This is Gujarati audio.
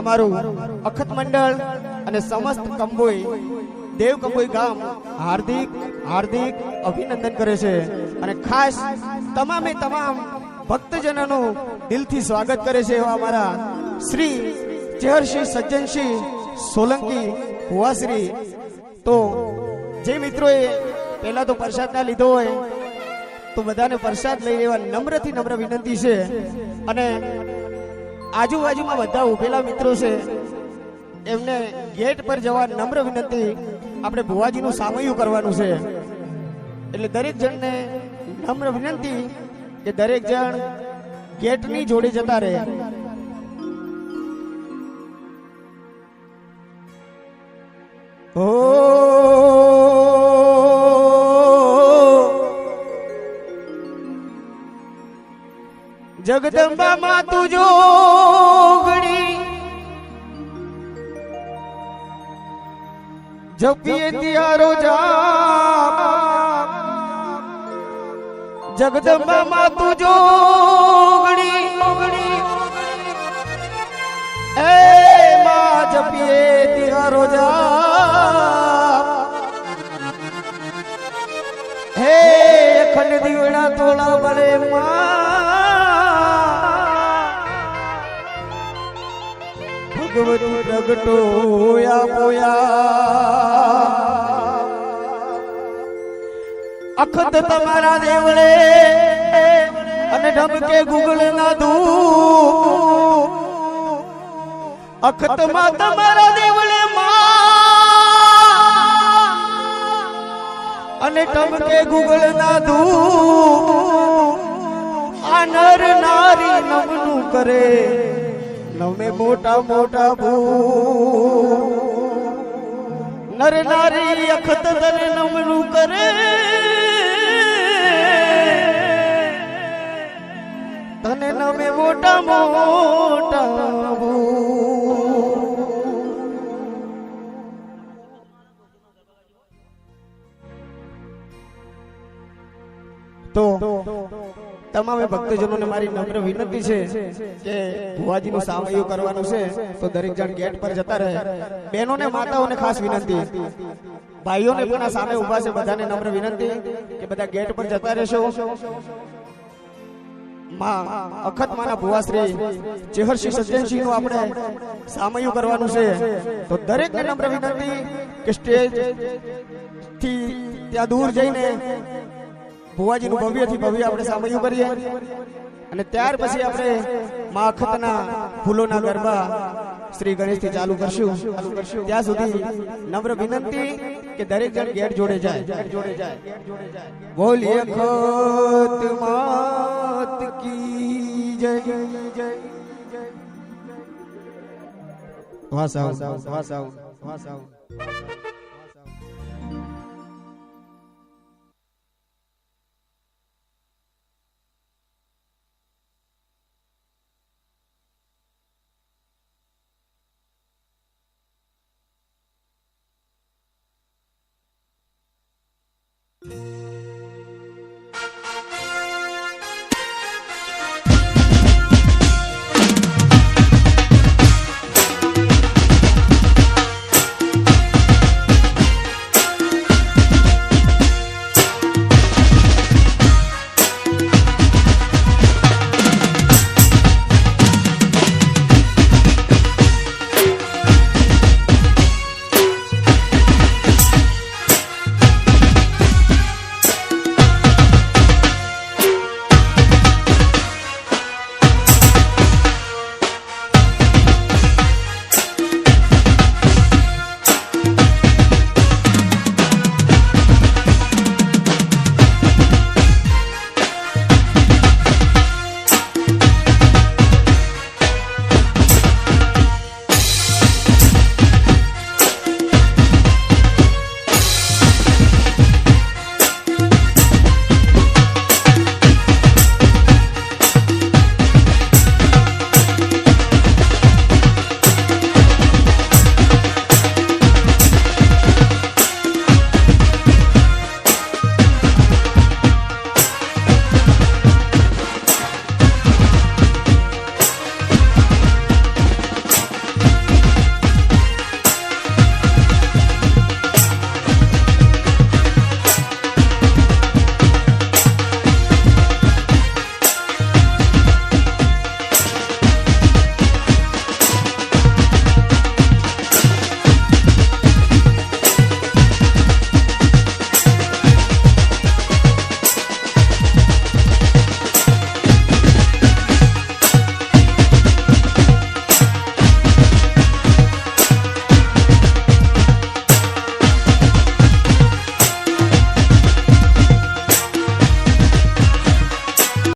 અમારું અખત મંડળ અને સમસ્ત કંબોઈ દેવ કંબોઈ ગામ હાર્દિક હાર્દિક અભિનંદન કરે છે અને ખાસ તમામે તમામ ભક્તજનોનું દિલથી સ્વાગત કરે છે એવા અમારા શ્રી ચેહરસિંહ સજ્જનસિંહ સોલંકી ભુવાશ્રી. તો જે મિત્રોએ પહેલા તો પ્રસાદ ના લીધો હોય તો બધાને પ્રસાદ લઈ લેવા નમ્રથી નમ્ર વિનંતી છે. અને આજુબાજુમાં બધા ઉભેલા મિત્રો છે એમને ગેટ પર જવા નમ્ર વિનંતી. આપણે ભુવાજીનું સામૈયું કરવાનું છે એટલે દરેક જણને નમ્ર વિનંતી કે દરેક જણ ગેટની જોડે જતા રહે. ઓ જગદંબા માં તું જોગણી જપીએ તિયારો જાપ. જગદંબા માં તું જોગણી એ માં જપીએ તિયારો જાપ. હે અખંડ દીવડા તોડા બળે ભગવતી પ્રગટો પોયા. અખત તમારા દેવળે અને ઢમકે ગુગળ ના ધૂપ. અખત માં તમારા દેવળે અને ઢમકે ગુગળ ના ધૂપ. આ નર નારી નમનું કરે નમે મોટા મોટા ભૂ. નર નારી અખત તને નમનું કરે તને નમે મોટા મોટા ભૂ. તો તમામે ભક્તજનોને મારી નમ્ર વિનંતી છે કે ભુવાજીનું સામૈયું કરવાનું છે તો દરેક જણ ગેટ પર જતા રહે. બહેનોને માતાઓને ખાસ વિનંતી, ભાઈઓને પણ આ સામે ઉભા છે બધાને નમ્ર વિનંતી કે બધા ગેટ પર જતા રહેશો. માં અખત માના ભુવાશ્રી ચેહરસિંહ સજ્જનસિંહ નું આપણે સામૈયું કરવાનું છે તો દરેકને નમ્ર વિનંતી કે સ્ટેજ થી ત્યાં દૂર જઈને ભુવાજીનું ભવ્યથી ભવ્ય આપણે સામૈયું કરીએ અને ત્યાર પછી આપણે માં અખતના ફૂલોના ગરબા શ્રી ગણેશથી ચાલુ કરશું. ત્યાં સુધી નમ્ર વિનંતી કે દરેક જણ ગેટ જોડે જાય. બોલી અખત માત કી જય. વાસાવ.